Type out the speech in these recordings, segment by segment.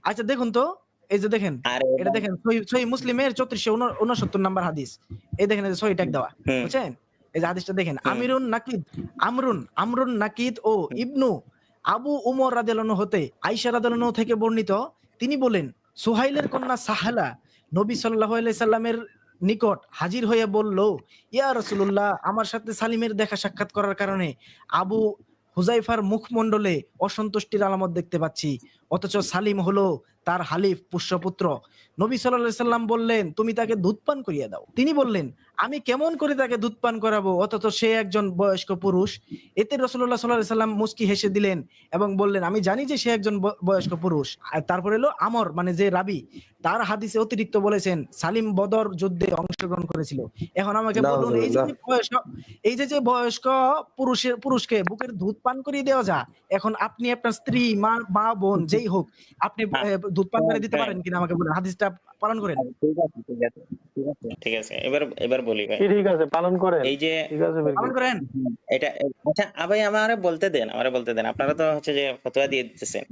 আচ্ছা দেখুন তো, এই যে দেখেন, আরে এটা দেখেন সহিহ মুসলিমের 3469 নাম্বার হাদিস। এই দেখেন এই যে সহি ট্যাগ দেওয়া। হুম, বুঝছেন? এই যে হাদিসটা দেখেন। হুম, আমরুন নাকিদ ও হুম, ইবনু আবু উমর রাদিয়াল্লাহু আনহু হতে আয়েশা রাদিয়াল্লাহু আনহা থেকে বর্ণিত, তিনি বলেন, সুহাইলের কন্যা সাহালা নবী সাল্লাল্লাহু আলাইহি সাল্লামের নিকট হাজির হয়ে বলল, ইয়া রাসূলুল্লাহ, আমার সাথে সালিমের দেখা সাক্ষাৎ করার কারণে আবু হুযাইফার মুখমণ্ডলে অসন্তুষ্টির আলামত দেখতে পাচ্ছি। অথচ সালিম হলো তার হালিফ পুষ্যপুত্র। নবী সাল্লাল্লাহু আলাইহি সাল্লাম বললেন, তুমি তাকে দুধ পান করিয়ে দাও। তিনি বললেন, আমি কেমন করে তাকে দুধ পান করাবো, অথচ সে একজন বয়স্ক পুরুষ। এতে রাসূলুল্লাহ সাল্লাল্লাহু আলাইহি সাল্লাম মুচকি হেসে দিলেন এবং বললেন, আমি জানি যে সে একজন বয়স্ক পুরুষ। আর তারপর এলো আমর, মানে যে রাবি, তার হাদিসে অতিরিক্ত বলেছেন সালিম বদর যুদ্ধে অংশগ্রহণ করেছিল। এখন আমাকে বলুন, নাউজুবিল্লাহ। যে বয়স্ক পুরুষকে বুকের দুধ পান করিয়ে দেওয়া যায়, এখন আপনি আপনার স্ত্রী, মা বোন যেই হোক, আপনি হ্যাঁ, দুধ পান করে দিতে হ্যাঁ, পারেন কিনা আমাকে বলুন, হাদিসটা পালন করেন। ঠিক আছে, ঠিক আছে, ঠিক আছে, ঠিক আছে। এবার বলি ভাই। কি ঠিক আছে পালন করেন, এই যে ঠিক আছে পালন করেন। এটা আচ্ছা ভাই, আমারে বলতে দেন। আপনারা তো হচ্ছে যে ফতোয়া দিয়ে দিতেছেন।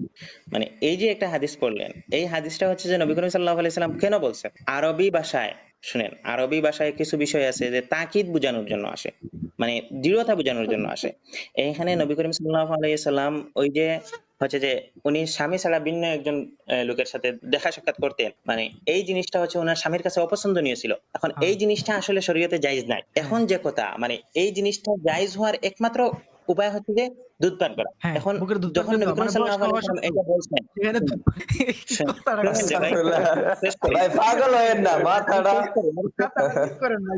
মানে এই যে একটা হাদিস পড়লেন, এই হাদিসটা হচ্ছে যে নবী করিম সাল্লাল্লাহু আলাইহি সাল্লাম কেন বলছেন? আরবি ভাষায় শুনেন, আরবি ভাষায় কিছু বিষয় আছে যে তাকিদ বোঝানোর জন্য আসে, মানে দৃঢ়তা বোঝানোর জন্য আসে। এখানে নবী করিম সাল্লাল্লাহু আলাইহি সাল্লাম ওই যে হচ্ছে যে উনি স্বামী ছাড়া ভিন্ন একজন লোকের সাথে দেখা সাক্ষাৎ করতেন, মানে এই জিনিসটা হচ্ছে ওনার স্বামীর কাছে অপছন্দনীয় ছিল। এখন হ্যাঁ, এই জিনিসটা আসলে শরীয়তে জায়েজ নাই। এখন যে কথা, মানে এই জিনিসটা জায়েজ হওয়ার একমাত্র উপায় হচ্ছে যে দুধ পান করা। হ্যাঁ, এখন বুকের দুধ পান যখন করে নবী দেওয়া, করিম মানে বয়স্ক সাল্লাল্লাহু আলাইহি হওয়া সাল্লাম সত্ত্বেও। এটা বলছেন, এখানে তো কথাটা শুনেন যে ভাই, আস্তাগফিরুল্লাহ। শেষ করি, ভাই পাগল হয়েন না, মাথাটা শেষ করি, কথাটা ঠিক করেন ভাই।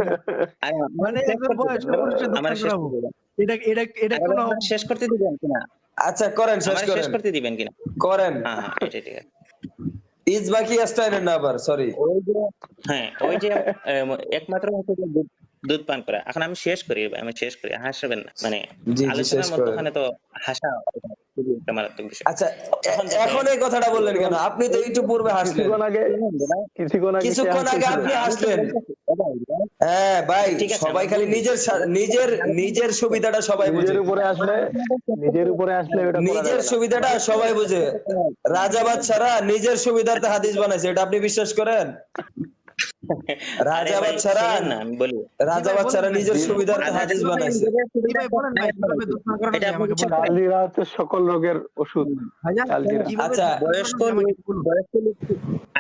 আরে মানে শেষ যে করতে দেন, বয়স্ক পুরুষের দুধ আমার পান শেষ করাবো, করতে দিবেন। এটা এটা এটা আরে ভাই, কোনো আমার শেষ করতে দিবেন কিনা? আচ্ছা করেন, শেষ আমার শেষ করেন, করতে দিবেন কিনা? করেন। হ্যাঁ, হ্যাঁ, এটা ঠিক আছে। ইজ বাকি স্টাইলের না আবার, সরি। ওই যে হ্যাঁ, ওই যে একমাত্র হচ্ছে যে দুধ পান করা। এখন আমি শেষ করি ভাই, আমি শেষ করি, হাসবেন না। মানে জি জি, শেষ আলোচনার করেন। মধ্যখানে তো হাসা এটা খুবই একটা মারাত্মক বিষয়। আচ্ছা, এখন দেখেন, এখন এই কথাটা বললেন কেন? আপনি তো একটু পূর্বে হাসলেন, শুনুন দাদা, কিছুক্ষণ আগে আপনি আমি তো হাসলেন। বলতেছি, ভাই, হ্যাঁ ভাই, ঠিক আছে সবাই আমরা খালি বলি। নিজের সুবিধাটা সবাই বুঝে, নিজের উপরে আসলে ওটা করা নিজের যাবে না। সুবিধাটা সবাই বুঝে। রাজা বাদশারা নিজের সুবিধার্থে হাদিস বানাইছে, এটা আপনি বিশ্বাস করেন? আরে রাজা ভাই বাদশারা শুনেন না, আমি বলি। জি ভাই বলেন ভাই, নিজের সুবিধার্থে আচ্ছা, হাদিস ঠিক আছে, বানাইছে। জি ভাই বলেন ভাই, কিভাবে দুধ পান করানো এটা যায় আপনি আমাকে বিশ্বাস বলুন। করেন? কালজিরা হচ্ছে সকল রোগের ওষুধ। ভাইজান, কালজিরা কিভাবে আচ্ছা, দুধ পান বয়স্ক করানো যায় আমাকে লোক, একটু বলুন।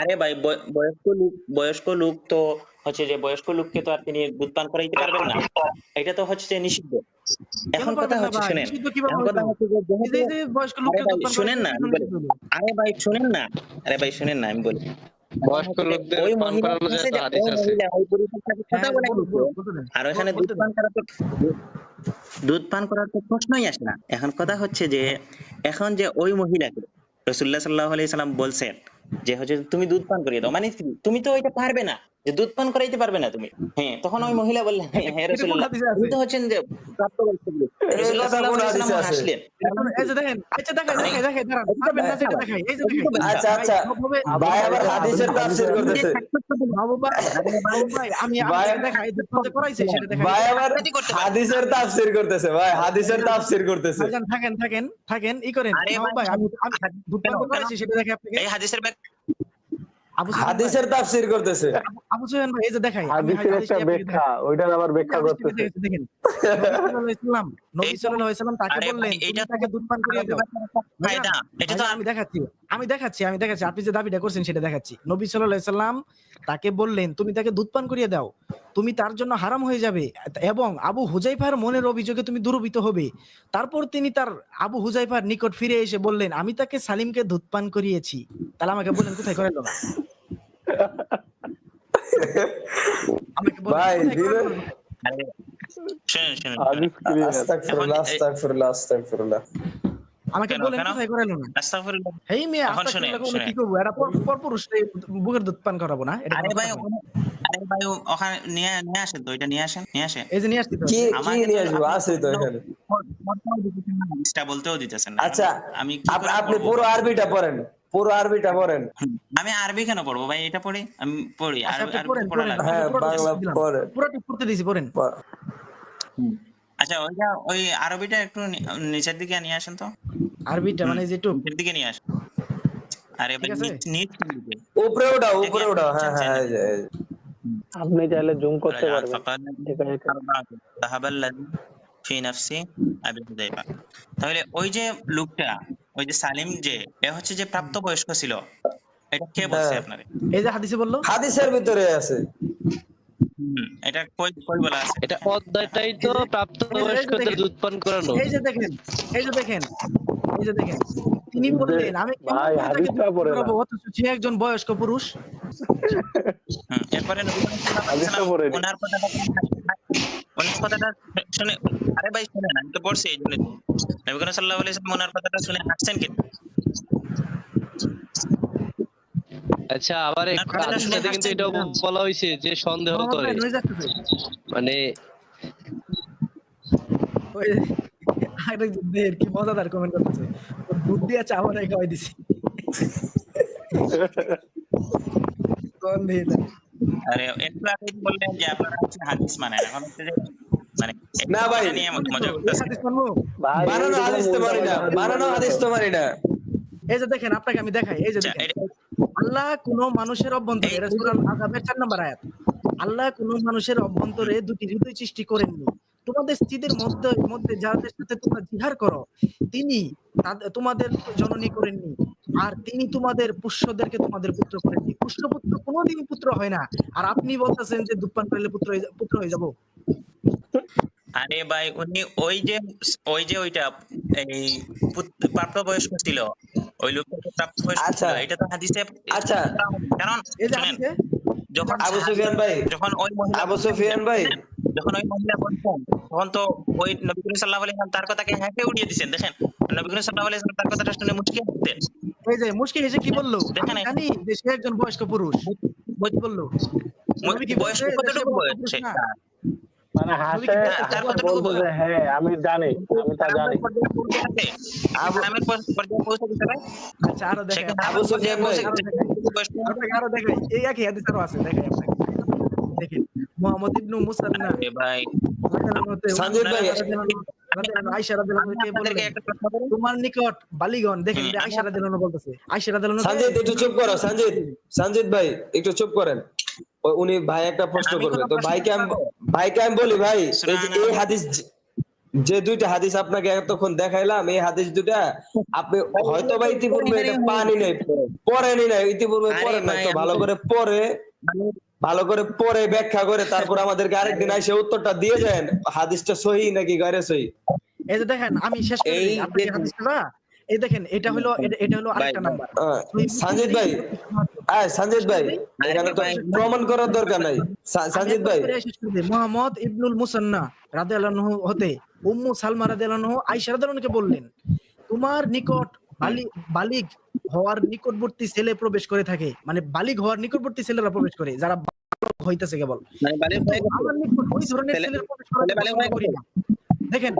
আরে ভাই বয়স্ক লোক তো হচ্ছে যে বয়স্ক লোককে তো আর তিনি দুধ পান করাইতে পারবেন না। এটা তো হচ্ছে যে নিষিদ্ধ। কেন এখন কথা পারবেন না হচ্ছে ভাই? শুনেন, নিষিদ্ধ কিভাবে এখন হইলো? কথা হচ্ছে যে এই যেহেতু, যে বয়স্ক আরে লোককে ভাই দুধ পান শুনেন করানো না, আমি কেন বলি, নিষিদ্ধ হলো? আরে ভাই শুনেন না, আরে ভাই শুনেন না, আমি বলি। এখন বয়স্ক হচ্ছে যে লোকদের ওই পান মহিলা করানো যায় আছে তো যে হাদিস ওই আছে। মহিলা ওই পুরুষের সাথে কথা হ্যাঁ বলে বলুন গেছে, বলুন, বলতে দেন, আর ওখানে বলতে দেন। দুধ পান করার তো প্রশ্নই আসে না। এখন কথা হচ্ছে যে এখন যে ওই মহিলাকে রাসূলুল্লাহ সাল্লাল্লাহু আলাইহি সাল্লাম বলছেন যে হচ্ছে তুমি দুধ পান করিয়ে দাও, মানে কি? তুমি তো এটা পারবে না, যে দুধ পান করাইতে পারবে না তুমি। হ্যাঁ, তখন ওই মহিলা বললেন, হ্যাঁ এটা কোন রাসূলুল্লাহ, হাদিসে তুমি আছে? তো হচ্ছেন যে প্রাপ্তবয়স্ক লোক। এই রাসূলুল্লাহ কথা সাল্লাল্লাহু কোন আলাইহি হাদিসে সাল্লাম আছে? হাসলেন। এটা কোন, এই যে দেখেন, আচ্ছা দেখাই দাঁড়ান, এটা তো পারবেন না ব্যাখ্যা সেটা ভাই, দেখাই, এই যে এটা দেখাই। তো ব্যাখ্যা। আচ্ছা ভাই আচ্ছা, সবভাবে ভাই আবার দেখেন, হাদিসের তাফসীর তুমি যে করতেছে। মাহবুবা মাহবুব ভাই, আমি ভাই আপনাকে দেখাই, দুধ পান যে করাইছে সেটা দেখাই। ভাই আবার হাদিসের তাফসীর করতেছে, ভাই হাদিসের তাফসীর করতেছে। ভাইজান থাকেন, ই করেন আরে মাহবুব ভাই ভাই, আমি দুধ পান যে করাইছি সেটা দেখাই আপনাকে। এই হাদিসের ব্যাখ্যা। আবু সুফিয়ান ভাই, হাদিসের তাফসীর করতেছে। আবু সুফিয়ান ভাই, এই যে দেখাই, আমি হাদিসের একটা হাদিসটি আপনাকে ব্যাখ্যা, দেখাচ্ছি। ওইটার আবার এই যে ব্যাখ্যা হাদিসটি করতেছে। দেখাচ্ছি, দেখেন। নবী এইটা, সাল্লাল্লাহু আলাইহি সাল্লাম তাকে আরে ভাই বললেন, তুমি এটা তো তাকে দুধ পান করিয়ে আরবি দাও। ভাষার একটা ভাইজান, কায়দা। এটা তো আমি দেখাচ্ছি। আপনি যে দাবিটা করছেন সেটা দেখাচ্ছি। নবী সাল্লাল্লাহু আলাইহি সাল্লাম তাকে বললেন, তুমি তাকে দুধ পান করিয়ে দাও। তুমি তার জন্য হারাম হয়ে যাবে এবং আবু হুযাইফার মনের অভিযোগে তুমি দুরবিত হবে। তারপর তিনি আবু হুযাইফার নিকট ফিরে এসে বললেন, আমি তাকে সালিমকে দুধ পান করিয়েছি। তাহলে আমাকে বলেন কোথায় করাইলো না? আমাকে বলেন ভাই কোথায় দিলে, করাইলো না? আরে শুনেন। হাদিস ক্লিয়ার। আস্তাগফিরুল্লাহ আস্তাগফিরুল্লাহ আস্তাগফিরুল্লাহ। আমাকে কেন বলেন কেন? কোথায় করাইলো না? আস্তাগফিরুল্লাহ। হেই মেয়ে, এখন আস্তাগফিরুল্লাহ বলে শুনেন। কি করবো? এটা পরপুরুষ বুকের দুধ পান করাবো না, এটা আরে কোনো ভাই কথা নয়। আরে ভাই ওখানে নিয়ে নিয়ে আসেন তো, এটা নিয়ে আসেন। এই যে নিয়ে আসছি তো। কি আমাকে তো নিয়ে আসবো? আপনি আছে তো এখানে। বলতেও দিতেছেন না, হাদিসটা বলতেও দিতেছেন না। আচ্ছা, আমি কি করে আপনি পড়বো পুরো ভাই? আরবিটা পড়েন, পুরো আরবিটা পড়েন। আমি আরবি কেন পড়বো ভাই? এটা পড়ি, আমি পড়ি, আচ্ছা আপনি আরবি পড়েন তো পড়া লাগবে। আপনাকে হ্যাঁ, পুরোটা বাংলা শিখতে দিলাম, পড়েন। পুরোটা পড়তে দিয়েছি, পড়েন। আচ্ছা ওই আরবিটা একটু নিচের দিকে নিয়ে আসেন তো, আরবিটা মানে যেটুক নিচের দিকে নিয়ে আসেন। আরে ভাই ঠিক আছে? নিচ উপরে ওঠা হ্যাঁ হ্যাঁ এই যে। আপনি চাইলে জুম করতে রাজা পারবেন। ফাকাদ এখানে যাহাবাল্লাযী ফি নাফসি আবি হুযায়ফা। তাহলে ওই যে লোকটা, ওই যে সালিম, যে এ হচ্ছে যে প্রাপ্তবয়স্ক ছিল, এটা কে বলছে হ্যাঁ আপনারে? এই যে হাদিসে বললো, হাদিসের ভিতরে আছে। এটা কই কই বলা আছে? এটা অধ্যায়টাই তো এই যে প্রাপ্তবয়স্কদের দেখেন, দুধ পান করানো। এই যে দেখেন, এই যে দেখেন, এই যে দেখেন, তিনি বললেন আমি কেমন ভাই, করে তাকে হাদিসটা দুধ পান পড়ে না। করাবো, অথচ সে একজন বয়স্ক পুরুষ। এরপরে নবী করিম সাল্লাল্লাহু আলাইহি হাদিসটা ওয়াসাল্লাম পড়ে নি। ওনার কথাটা শুনে, আরে ভাই শুনেন, আমি তো পড়ছি এই জন্য। নবী করিম সাল্লাল্লাহু আলাইহি ওয়াসাল্লাম ওনার কথাটা শুনে হাসছেন কেন? আচ্ছা, আবার এই আপনার কথাটা শুনে হাদিসটাতে কিন্তু হাসছেন এটাও কেন? বলা হয়েছে যে সন্দেহ মোহাম্মদ করে, ভাই নয়ে যাচ্ছে, মানে ওই আরেকজন কি মজাদার কমেন্ট করতেছে, ওর দুধ দিয়া চা বানাই খাওয়াই দিছি। কোন দিয়ে দেন? আরে একটু আগে বললেন যে আপনারা হচ্ছে হাদিস মানেন, এখন হচ্ছে যে মানে না ভাই, এটা নিয়ে মজা এই করতেছেন। হাদিস মানবো? ভাই, বানানো এইরকম হাদিস তো মানি না, উল্টাপাল্টা বানানো হাদিস তো মানি না। এই যে দেখেন, আপনাকে আমি দেখাই, এই যে আচ্ছা, দেখেন, আল্লাহ কোন মানুষের অভ্যন্তরে, এটা সূরা আযাবের 4 নম্বর আয়াত, আল্লাহ কোন মানুষের অভ্যন্তরে দুটি হৃদয় সৃষ্টি করেননি। তোমাদের স্ত্রীদের মধ্যে মধ্যে যাদের সাথে তোমরা জিহার করো, তিনি তোমাদের জননী করেননি, আর তিনি তোমাদের পুষ্যদেরকে তোমাদের পুত্র করেননি। পুষ্যপুত্র কোনোদিন পুত্র হয় না, আর আপনি বলতেছেন যে দুধ পান করলে পুত্র হয়ে যাব। আরে ভাই উনি ওই যে ওইটা এই প্রাপ্তবয়স্ক ছিল, ওই লোকটা তো প্রাপ্তবয়স্ক আচ্ছা। ছিল, এটা তো হাদিসে আচ্ছা। কারণ এই যে শুনেন, হাদিসে যখন আবু সুফিয়ান ভাই, যখন ওই মহিলা আবু সুফিয়ান ভাই, যখন ওই মহিলা বলছেন, তখন তো ওই নবী করিম সাল্লাল্লাহু আলাইহি ওয়াসাল্লাম তার কথাকে হেঁটে উড়িয়ে দিয়েছেন। দেখেন, নবী করিম সাল্লাল্লাহু আলাইহি ওয়াসাল্লাম তার কথাটা শুনে মুচকি হাসতেন। এই যে মুশকিল এসে কি বললো, আমি দেখেন জানি যে সে একজন বয়স্ক পুরুষ, কি বললো? নবী কি বয়স বলছে যে সে কতটুকু বয়স্ক বয়স পুরুষ সে? না? মানে হাসে তার আবার কতটুকু বলতো যে হ্যাঁ আমি জানি, আমি তা জানি। ইসলামের পর্যায়ে পৌঁছে গেছে ভাই। আচ্ছা, আরো দেখাই, সেখানে আবু সুফিয়ান ভাই, আপনাকে আরো দেখাই, এই একই হাদিস আরো আছে, দেখাই আপনাকে। দেখেন, মুহাম্মদ ইবনু মুসান্না এ ভাই সঞ্জিত ভাই, আয়েশা রাদিয়াল্লাহু আনহা কে আপনাদেরকে বললেন, একটা প্রশ্ন করি। তোমার নিকট বালিগণ, দেখেন এটা আয়েশা রাদিয়াল্লাহু আনহা বলতেছে, আয়েশা রাদিয়াল্লাহু আনহা সঞ্জিত একটু চুপ করো, সঞ্জিত ভাই একটু চুপ করেন। উনি ভাই একটা প্রশ্ন আমি করবে, কোনো তো প্রশ্ন ভাইকে আমি বলি, ভাই এই যে এই না। হাদিস, যে দুইটা হাদিস আপনাকে এতক্ষণ দেখাইলাম, এই হাদিস দুইটা আপনি হয়তো বা ইতিপূর্বে এটা পানি নাই, পড়েনি নাই, ইতিপূর্বে আরে পড়েন নাই, ভাই, তো আমি ভালো তো- করে পড়ে, ভালো করে পড়ে ব্যাখ্যা করে তারপর আমাদেরকে আরেকদিন এসে উত্তরটা দিয়ে যান, হাদিসটা সহি নাকি গায়রে সহি। এই যে দেখেন, আমি শেষ করে এই দিই আপনাকে যে- হাদিসটা। এই দেখেন, এটা হলো এটা হলো আরেকটা ভাই, নাম্বার। সঞ্জিত ভাই, সঞ্জিত ভাই, এখানে তো ভাই, প্রমাণ করার দরকার নাই। সঞ্জিত ভাই, মুহাম্মদ ইবনুল মুসান্না রাদিয়াল্লাহু আনহু হতে উম্মু সালমা রাদিয়াল্লাহু আনহু আয়েশা রাদিয়াল্লাহু আনহাকে বললেন, তোমার নিকট বালিগ হওয়ার নিকটবর্তী ছেলে প্রবেশ করে থাকে, মানে বালিগ হওয়ার নিকটবর্তী ছেলেরা প্রবেশ করে, যারা বালক হইতেছে কেবল। মানে বালিগ কিন্তু হয়ে গেছে। আমার নিকট ওই ধরনের ছেলে- ছেলের প্রবেশ করাকে ছেলে বালিগ পছন্দ হয়ে করি গেছে। না। দেখেন,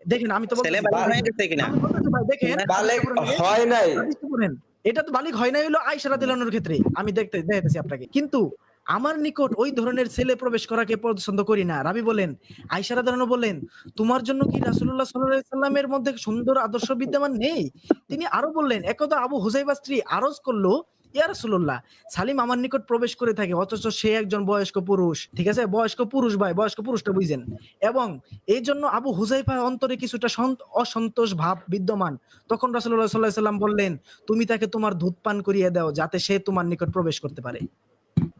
দেখেন, আমি তো ছেলে বলতেছি, বালিগ হয়ে গেছে কিনা? আমি বলতেছি ভাই, দেখেন বালেক হয় নাই, হাদিসটা পড়েন। এটা তো বালিগ হয় নাই হলো আয়েশা রাদিয়াল্লাহু আনহার ক্ষেত্রে, আমি দেখাইতেছি আপনাকে। কিন্তু আমার নিকট ওই ধরনের ছেলে প্রবেশ করাকে পছন্দ করি না। রাবি বলেন, আয়েশা রাদিয়াল্লাহু আনহা বলেন, তোমার জন্য কি রাসূলুল্লাহ সাল্লাল্লাহু আলাইহি সাল্লামের মধ্যে সুন্দর আদর্শ বিদ্যমান নেই? তিনি আরো বললেন, একদা আবু হুযাইফার স্ত্রী আরজ করলো, ইয়া রাসূলুল্লাহ, সালিম আমার নিকট প্রবেশ করে থাকে, অথচ সে একজন বয়স্ক পুরুষ। ঠিক আছে, বয়স্ক পুরুষ ভাই, বয়স্ক পুরুষটা বুঝেন। এবং এই জন্য আবু হুযাইফার অন্তরে কিছুটা অসন্তোষ ভাব বিদ্যমান। তখন রাসূলুল্লাহ সাল্লাল্লাহু আলাইহি সাল্লাম বললেন, তুমি তাকে তোমার দুধ পান করিয়ে দাও, যাতে সে তোমার নিকট প্রবেশ করতে পারে।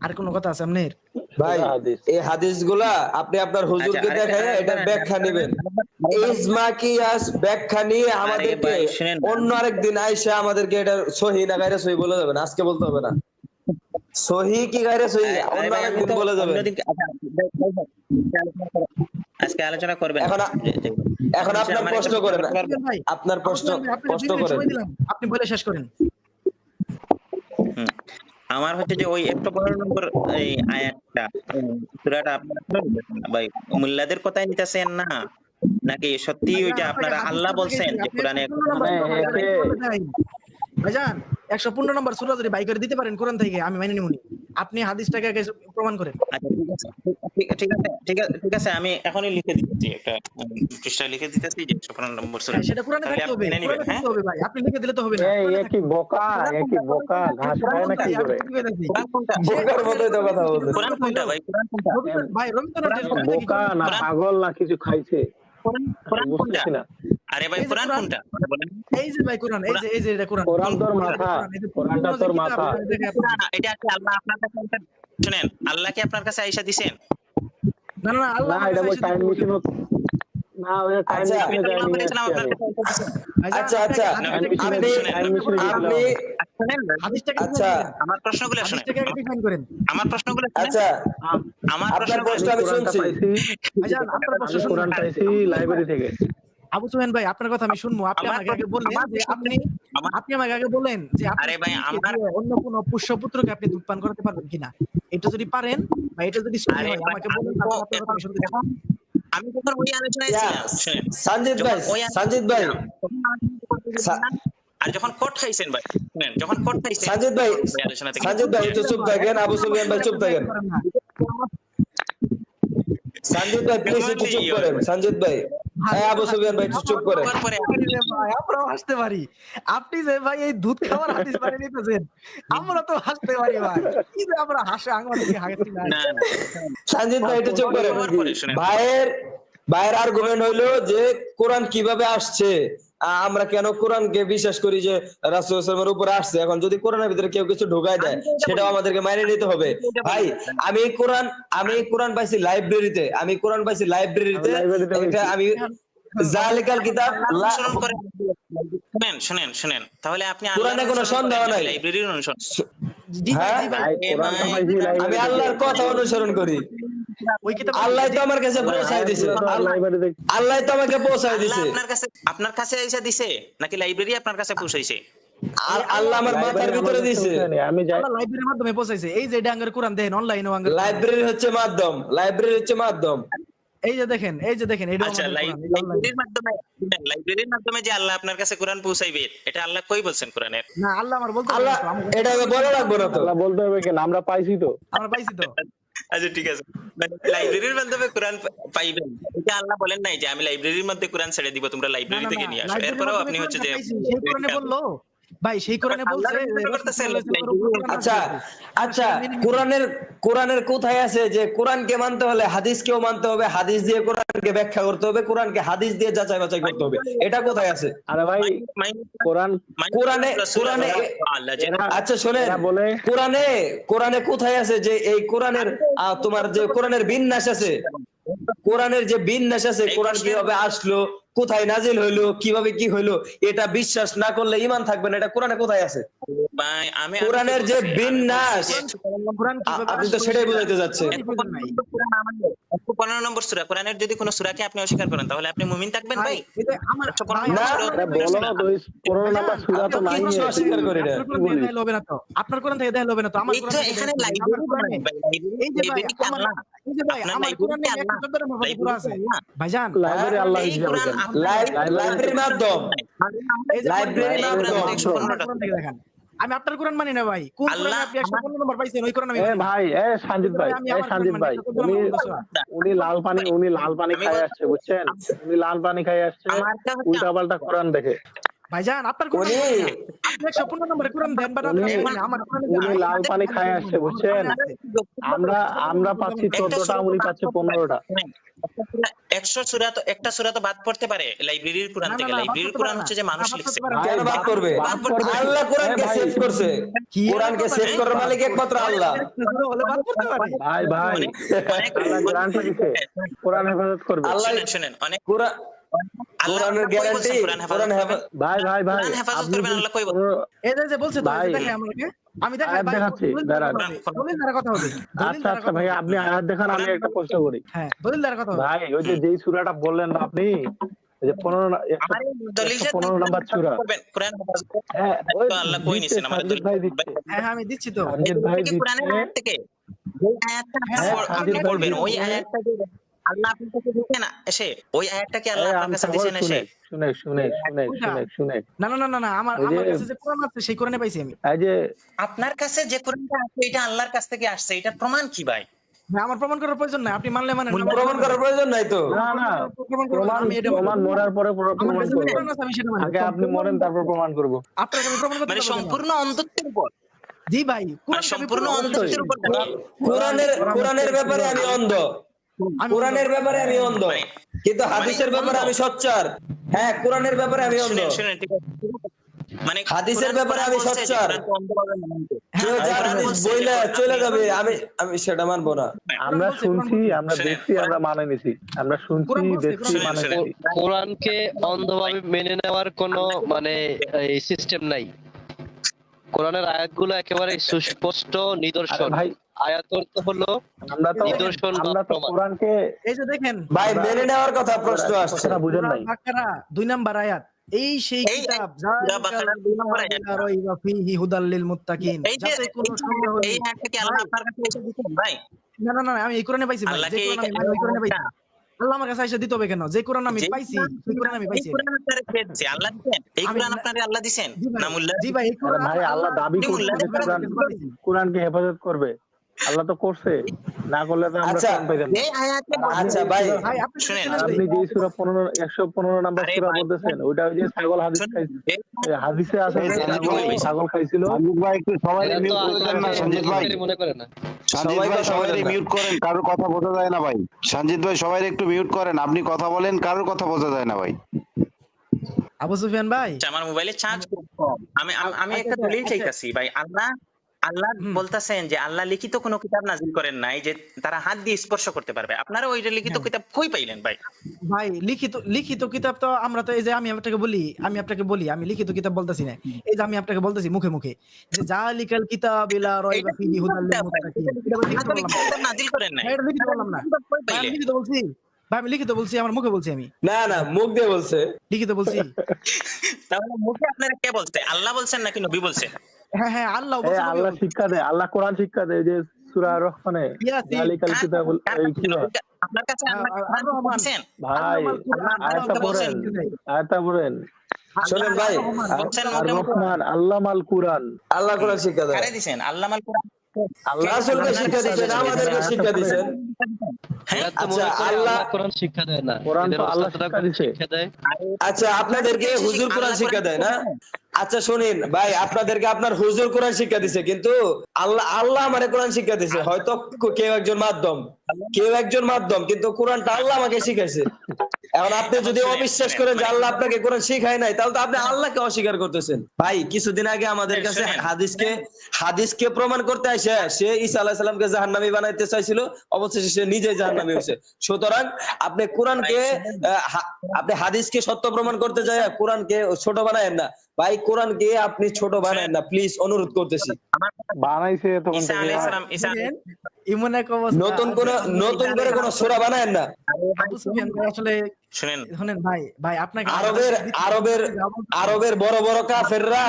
আর কোন কথা আছে আপনার? ভাই হাদিস। এই হাদিসগুলা আপনি আপনার হুজুরকে আচ্ছা, দেখায় এটার ব্যাখ্যা নেবেন। ইজমা কিয়াস ব্যাখ্যা নিয়ে আমাদেরকে ভাই, শুনেন। অন্য আরেকদিন আইসা আমাদেরকে এটা সহি না গায়রে সহি বলে যাবেন, আজকে বলতে হবে না। সহি কি গায়রে সহি অন্য ভাই, আমি আরেকদিন তো বলে যাবেন। অন্যদিন- আজকে আলোচনা করবেন। এখন আপনার আমার প্রশ্ন একটা করেন, করতে পারবো? ভাই, আপনার প্রশ্ন করেন। সময় দিলাম, আপনি বলে শেষ করেন। হুম। আমার হচ্ছে যে ওই 115 নম্বর এই আয়াতটা, সূরাটা আপনারা শুনবেন না ভাই, মুল্লাদের কথাই নিতেছেন না নাকি সত্যি ওইটা আপনারা আল্লাহ বলছেন যে কোরআনে? ভাইজান 115 নম্বর সূরা যদি বাই করে দিতে পারেন কোরআন থেকে, আমি মেনে নিবনি। আপনি হাদিসটাকে আগে প্রমাণ করেন। আচ্ছা ঠিক আছে আমি এখনই লিখে দিচ্ছি একটা পৃষ্ঠা লিখে দিতেছি যে 56 নম্বর সূরা। হ্যাঁ, সেটা কোরআনে তাহলে থাকতে আপনি হবে, মেনে নিবেন, কোরআনে হ্যাঁ? থাকতে হবে ভাই। আপনি লিখে দিলে তো হবে না। এই কোরআনে একই বোকা, একই বোকা, ঘাস খায় না কি করে? কোরআন কোনটা? বোকার মতোই তো কথা বলতেছে। কোরআন কোনটা ভাই? কোরআন কোনটা? ভাই রবীন্দ্রনাথ টের কবিতা কি বোকা না পাগল না কিছু খাইছে? কোরআন কোনটা? বুঝতেছি না। আরে ভাই এই যে কোরআন কোরআন। কোনটা? বলেন। এই যে ভাই কোরআন, এই যে এটা কোরআন। কোরআন তোর মাথা, কোরআনটা তোর মাথা। কোরআন, এটা কি আল্লাহ আপনার কাছে শুনেন, আল্লাহ কি আপনার কাছে আয়েশা দিবেন? না না আল্লাহ না আমার এটা কাছে বল এসে টাইম দিতে মেশিন বলবে। না, ওই টাইম আচ্ছা। মেশিনে যায় নবী নিয়ে সাল্লাল্লাহু আসছে আলাইহি আমি। ওয়াসাল্লাম আপনার কাছে ভাইজান, আচ্ছা, আপনি আচ্ছা। টাইম মেশিনে আপনি- টাইম মেশিনে গেছিলাম। আপনি শুনেন, হাদিসটাকে আচ্ছা। define করেন। আমার প্রশ্নগুলো শুনেন, হাদিসটাকে আগে define করেন। আমার প্রশ্নগুলো শুনেন, আচ্ছা, আমার আপনার প্রশ্নগুলো প্রশ্ন আমি আমি কোরআনটা শুনছি। পাইছি, ভাইজান আপনার প্রশ্ন আমি শুনবো। কোরআন পাইছি লাইব্রেরি থেকে। আবু সুফিয়ান ভাই আপনার কথা আমি শুনবো। আপনি আমার আমাকে আগে বললেন আমার যে প্রশ্ন- আপনি আমাকে আগে বলেন যে আপনি আরে ভাই, স্ত্রীকে আমার- দিয়ে অন্য কোন পুষ্যপুত্রকে আপনি দুধ পান করাতে পারবেন কিনা? এটা যদি পারেন বা এটা যদি সহি আরে হয় ভাই, আমাকে বলেন, আমি তো তারপর আপনার কথা আমি শুনতে চাই। আমি যখন ওই আলোচনায় ইয়া, ছিলাম, শুনেন, সঞ্জিত ভাই, যখন ওই সঞ্জিত ভাই, তখন আলোচনা করতে সা- গেলাম না। আর যখন কোট খাইছেন ভাই, শুনেন, যখন কোট খাইছেন সঞ্জিত ভাই, ওই আলোচনা থেকে সঞ্জিত ভাই একটু চুপ থাকেন, আবু সুফিয়ান ভাই চুপ থাকেন। সঞ্জিত ভাই প্লিজ একটু চুপ করেন, সঞ্জিত ভাই। হ্যাঁ আবু সুফিয়ান ভাই একটু চুপ করেন। হওয়ার পরে ভাই, আমরাও হাসতে পারি। আপনি যে ভাই এই দুধ খাওয়ার হাদিস বানিয়ে নিতেছেন, আমরা তো হাসতে পারি ভাই। কি যে আমরা হাসে আঙ্গুল দিয়ে হাসি না। না সঞ্জিত ভাই একটু চুপ করেন। হওয়ার পরে শুনেন, ভাইয়ের আর্গুমেন্ট হইলো যে কোরআন কিভাবে আসছে, আমরা কেন কোরআনকে বিশ্বাস করি যে রাসূল সাল্লাল্লাহু আলাইহি ওয়াসাল্লামের উপরে আসছে। এখন যদি কোরআনের ভিতরে কেউ কিছু ঢুকায় দেয় সেটাও আমাদেরকে মেনে নিতে হবে। ভাই আমি কোরআন পাইছি লাইব্রেরিতে, লাইব্রেরিতে এটা আমি জালিকাল কিতাব অনুসরণ করেন। শুনেন, তাহলে আপনি কোরআনে আল্লাহর কোনো অনুসরণ সন্দেহ করেন, নাই। লাইব্রেরির অনুসরণ। জি ভাই, হ্যাঁ? জি ভাই। ভাই কোরআনটা পাইছি আমি লাইব্রেরি আল্লাহর কথা অনুসরণ করি। ওই কিতাব আল্লাহ তো আমার কাছে পৌঁছায় দিছে, লাইব্রেরিতে আল্লাহ তো আমাকে পৌঁছায় আল্লাহ দিছে। আপনার কাছে এসে দিছে নাকি লাইব্রেরি আপনার কাছে পৌঁছাইছে? আল্লাহ আমার মাথার ভিতরে দিছে। আমি যাই আল্লাহ লাইব্রেরির মাধ্যমে পৌঁছাইছে। এই যে ডাঙ্গের কোরআন দেখেন অনলাইনে লাইব্রেরি হচ্ছে মাধ্যম। এই যে দেখেন এটা আচ্ছা, আমাদের কোরআন, এই যে online। লাইব্রেরির মাধ্যমে যে আল্লাহ আপনার কাছে কোরআন পৌঁছাইবে, এটা আল্লাহ কই বলছেন কোরআনের? না আল্লাহ আমার বলতে আল্লাহ হবে না তো, আমার- এটা বলে রাখবো না তো। আল্লাহ বলতে হবে কেন, আমরা পাইছি তো। আমরা পাইছি তো। আচ্ছা ঠিক আছে, লাইব্রেরির মাধ্যমে কোরআন পাইবেন, এটা আল্লাহ বলেন নাই যে আমি লাইব্রেরির মধ্যে কোরআন ছেড়ে দিব, তোমরা না, লাইব্রেরি না, থেকে না, নিয়ে আসো। লাইব্রেরির এরপরেও মাধ্যমে আপনি হচ্ছে যে কোরআনটা পাইছি, সেই কোরআনে বললো ভাই, সেই কোরআনে বলছে আল্লাহর যে বিরুদ্ধে রাসূল করতেছেন, সাল্লাল্লাহু আলাইহি ওয়াসাল্লামের উপর কোরআন আচ্ছা নাযিল হয়েছে। আচ্ছা, কোরআনের কোথায় আছে যে কোরআনকে মানতে হলে হাদিসকেও মানতে হবে, হাদিস দিয়ে কোরআনকে ব্যাখ্যা করতে হবে, কোরআনকে হাদিস দিয়ে যাচাই বাছাই করতে হবে, এটা কোথায় আছে? আরে ভাই কোরআন কোরআনে আচ্ছা শোনেন, এরা বলে কোরআনে কোথায় আছে যে এই কোরআনের তোমার যে কোরআনের বিন্যাস আছে, কোরআনের যে বিন্যাস আছে, কোরআন কিভাবে আসলো, কোথায় নাজিল হইলো, কিভাবে কি হইলো, এটা বিশ্বাস না করলে ঈমান থাকবে না, এটা কোরআনে কোথায় আছে? কোরআনের যে বিন্যাস, কোরআন কিভাবে আপনি তো সেটাই বোঝাইতে যাচ্ছেন। 15 নম্বর সূরা, কোরআনের যদি কোনো সূরাকে আপনি অস্বীকার করেন তাহলে আপনি মুমিন থাকবেন ভাই? এটা আমার ভাই, না, আরে বলো না তো, ওই 15 নাম্বার সূরা তো নাই। কিছু অস্বীকার করি না। আপনার কোরআন থেকে দেখাইলে হবে না তো, আপনার কোরআন থেকে দেখাইলে হবে না তো, আমার এই কোরআন তো থেকে এখানে দেখাইলে হবে না। আমার কোরআনে এই যে ভাই, এই যে ভাই, আমার কোরআনে একটা শব্দের মধ্যে পুরো আছে ভাইজান। লাইব্রেরি আল্লাহ হিসাবে বলছেন। লাইব্রেরির মাধ্যম, এই যে লাইব্রেরির মাধ্যম। আমার কোরআন থেকে দেখান। আমি আপনার কোরআন মানি না ভাই। কোন কোরআনে আপনি 115 নম্বর পাইছেন, ওই কোরআন আমি মানি না। ভাই সঞ্জিত ভাই, সঞ্জিত ভাই, উনি লাল পানি খাই আসছে, বুঝছেন? উনি লাল পানি খাই আসছে উল্টা পাল্টা কোরআন দেখে। ভাইজান আপনার কোরআন উনি আপনি 115 নম্বরে কোরআন দেন বা না দেন, আমার কোরআনে উনি লাল পানি খাই আসছে, বুঝছেন? আমরা পাচ্ছি 14টা, উনি পাচ্ছে 15টা। 100 সূরা তো একটা সূরা তো বাদ পড়তে পারে লাইব্রেরির কোরআন থেকে। লাইব্রেরির কোরআন হচ্ছে যে মানুষ লিখছে। কেন বাদ করবে? আল্লাহ কোরআনকে সেভ করছে, কোরআনকে সেভ করার মালিক একমাত্র আল্লাহ। হলে বাদ করতে পারে। ভাই আল্লাহ গ্যারান্টি দিচ্ছে কোরআন হেফাজত করবে। আল্লাহ শুনেন, অনেক কোরআনের গ্যারান্টি, কোরআন হেফাজত। ভাই কোরআন হেফাজত করবেন আল্লাহ কই বলেন? এই যে বলছে তো, ভাই, দেখে আমাকে, আমি দেখাই আয়াত ভাই, দেখাচ্ছি, দলিল দাঁড়ান। দ্বারা কথা হবে, দলিল দ্বারা আচ্ছা ভাই, আপনি আয়াত দেখান, আমি একটা প্রশ্ন করি। হ্যাঁ, দলিল দ্বারা কথা হবে। ভাই ওই যে যেই সূরাটা বললেন না আপনি, যে 15 নাম্বার সূরা, কোরআন হেফাজত হ্যাঁ ওই তো আল্লাহ কই নিছেন আমাদের সঞ্জিত ভাই দিচ্ছে, হ্যাঁ আমি দিচ্ছি তো। সঞ্জিত ভাই কোরআনের দিচ্ছে। আয়াত থেকে যে আয়াতটা হ্যাঁ, আপনি সঞ্জিত ভাই বলবেন ওই দিচ্ছে। আয়াতটা আল্লাহ আপনার কাছে দিয়েছেন এসে ওই আয়াতটা কি আল্লাহ আপনার কাছে দিয়েছেন এসে? শুনে না না না না না, আমার ওই যে আমার কাছে যে কোরআন আছে সেই কোরআনে পাইছি আমি। এই যে আপনার কাছে যে কোরআনটা আছে এটা আল্লাহর কাছ থেকে আসছে, এটা প্রমাণ কি ভাই? না, আমার প্রমাণ করার প্রয়োজন নাই, আপনি মানলে মানেন, না মানলে প্রমাণ মানেন করার না। প্রয়োজন নাই তো। না না প্রমাণ করবো, প্রমাণ আমি এটা মানি। প্রমাণ মরার পরে আমার প্রমাণ কাছে যে করবো। কোরআন আছে আমি সেটা মানি। আগে আপনি মরেন তারপর প্রমাণ করবো। আপনাকে আমি প্রমাণ করতে মানে পারবো কেন? সম্পূর্ণ অন্ধত্বের উপর, জি ভাই, মানে কোরআনকে আমি সম্পূর্ণ প্রমাণ করতে অন্ধত্বের উপর নাকি? কোরআনের ব্যাপারে আমি অন্ধ, আমি কোরআনের ব্যাপারে আমি অন্ধ, মানে কিন্তু হাদিসের ব্যাপারে আমি সোচ্চার। হ্যাঁ, কোরআনের ব্যাপারে আমি অন্ধ, শুনেন শুনেন, ঠিক আছে, ঠিক আছে। মানে হাদিসের কোরআন ব্যাপারে আমি বলছে যে সোচ্চার। কোরআনকে অন্ধভাবে মানতে। কেউ হ্যাঁ, যার কোরআন হাদিস বলছে যে বইলে কোরআন চলে আপনি- যাবে, আমি সেটা মানবো না। আমরা বলছে, শুনছি, কোরআন আমরা শুনেন, দেখছি, আমরা মানে নিছি, আমরা শুনছি, কোরআন বলছে, দেখছি, কোরআন মানে শুনেন, নিছি। কোরআনকে অন্ধভাবে মেনে নেওয়ার কোনো মানে এই সিস্টেম নাই। কোরআনের আয়াতগুলো একেবারে সুস্পষ্ট আরে নিদর্শন। ভাই, আয়াত অর্থ হলো নিদর্শন বা আমরা তো প্রমাণ। কোরআনকে এই যে দেখেন, ভাই মেনে নেওয়ার কথা প্রশ্ন আসছে। কথাটা বুঝেন সূরা নাই। বাকারা 2 নাম্বার আয়াত, এই সেই এই কিতাব সূরা বাকারার 2 নম্বর আয়াত। লা রাইবা ফীহি হুদাল লিল মুত্তাকিন, এই যে যাতে কোনো সন্দেহ নেই। এই আয়াতটা কি আল্লাহ ভাই, আপনার কাছে এসে দিয়েছেন ভাই? না না না, আমি এই কোরআনে পাইছি ভাই, আল্লাহ যে কি কোরআন আমি মানি ওই কোরআনে পাইছি। আল্লাহ আমার কাছে এসে দিতে হবে কেন? যে কোরআন আমি যে পাইছি সেই কোরআন আমি এই পাইছি। কোরআন আপনারে কে দিয়েছে? আল্লাহ দিয়েছেন? এই আমি কোরআন আপনারে আল্লাহ দিয়েছেন জি ভাই, না মোল্লা? জি ভাই, এই আরে কোরআন ভাই, আল্লাহ দাবি আপনি করছে মোল্লা যে কোরআনকে হেফাজত করবে। আল্লাহ তো করছে, না করলে তো আমরা আচ্ছা, কোরআন পাইতাম না। এই আয়াতে আচ্ছা ভাই, ভাই, আপনি শুনেন, শুনেন আপনি যে সূরা 115 নাম্বার আরে সূরা ভাই, বলতেছেন, ওইটা ওই যে ছাগল হাদিস শুনেন, খাইছে, এই হাদিসে আছে যে ছাগল খাইছিল। সঞ্জিত ভাই একটু সবাই এরা তো মিউট করে দেন না, আল্লাহকে সঞ্জিত ভাই। অধিকারী মনে করে না। সঞ্জিত সবাই ভাই কথা সবাই বলেন না। মিউট করেন, কারোর কথা বোঝা যায় না ভাই। সঞ্জিত ভাই সবাই একটু মিউট করেন, আপনি কথা বলেন, কারোর কথা বোঝা যায় না ভাই। আবু সুফিয়ান ভাই, আমার মোবাইলে চার্জ খুব কম। আমি একটা আচ্ছা, দলিল আচ্ছা। চাইতাছি ভাই। আল্লাহ বলতেছেন যে আল্লাহ লিখিত কোনো কিতাব নাজিল করেন নাই যে তারা হাত দিয়ে স্পর্শ করতে পারবে। আপনারা ওই লিখিত কিতাব কই পাইলেন ভাই? ভাই, লিখিত কিতাব তো আমরা তো, এই যে আমি আপনাকে বলি আমি লিখিত কিতাব বলতেছি না, এই যে আমি আপনাকে বলতেছি মুখে মুখে যে জালিকাল কিতাব লা রাইবা এটা ফীহি হুদাল লিল মুত্তাকিন, এটা ভাই লিখিত আল্লাহ বললাম না। কিতাব নাজিল করেন নাই। ভাই, এটা লিখিত বললাম না। কই ভাই, আমি পাইলেন? লিখিত বলছি, ভাই আমি লিখিত বলছি, আমার মুখে বলছি, আমি না না, মুখ দিয়ে বলছে। লিখিত বলছি। তাহলে মুখে আপনারা কে বলতে? আল্লাহ বলছেন নাকি নবী বলছেন? হ্যাঁ হ্যাঁ, আল্লাহ এই বলছে, নবী আল্লাহ বলছে। শিক্ষা দেয়, আল্লাহ কোরআন শিক্ষা দেয় যে সূরা রহমানে ইয়াসিন, জালিকাল কিতাবুল, এই কি হয়? আপনার কাছে আল্লাহ আর রহমান। বলছেন? ভাই, আয়াতটা পড়েন, আয়াতটা পড়েন। শোনেন ভাই, বলছেন আর মুখে মুখে। রহমান আল্লামাল কুরআন। আল্লাহ কোরআন শিক্ষা দেয়, কারে দিছেন? আল্লাহ মাল কোরআন। আল্লাহ রাসূলকে শিক্ষা দিয়েছেন, আমাদেরকে শিক্ষা দিয়েছেন। এরা তো আচ্ছা, মনে করে আল্লাহ- আল্লাহ কোরআন শিক্ষা দেয় না। কোরআন তো এদের আল্লাহ ওস্তাদরা শিক্ষা দিছে। শিক্ষা দেয়। আচ্ছা, আপনাদেরকে হুজুর কোরআন শিক্ষা দেয় না? আচ্ছা শুনেন ভাই, আপনাদেরকে আপনার হুজুর কোরআন শিক্ষা দিছে, কিন্তু আল্লাহ আমারে কোরআন শিক্ষা দিছে। হয়তো কেউ একজন মাধ্যম, কিন্তু কোরআনটা আল্লাহ আমাকে শিখাইছে। এখন আপনি যদি অবিশ্বাস করেন যে আল্লাহ আপনাকে কোরআন শিখায় নাই, তাহলে তো আপনি আল্লাহকে অস্বীকার করতেছেন। ভাই, কিছুদিন আগে আমাদের কাছে হাদিসকে প্রমাণ করতে আসে সে ঈসা আলাইহিস সালামকে জাহান্নামী বানাইতে চাইছিল, অবশেষে সে নিজেই জাহান্নামী হয়েছে। সুতরাং আপনি কোরআনকে আপনি হাদিসকে সত্য প্রমাণ করতে যায় কোরআনকে ছোট বানায়েন না ভাই। কোরআনকে আপনি ছোট বানায়েন না, প্লিজ, অনুরোধ করতেছি। বানাইছে তখন ঈসা থেকে। আলাইহিস সালাম, এমন এক অবস্থা, নতুন করে কোন সূরা বানায়েন না। আবু সুফিয়ান ভাই, আসলে শুনেন, শুনেন ভাই আপনাকে আরবের বড় বড় কাফেররা,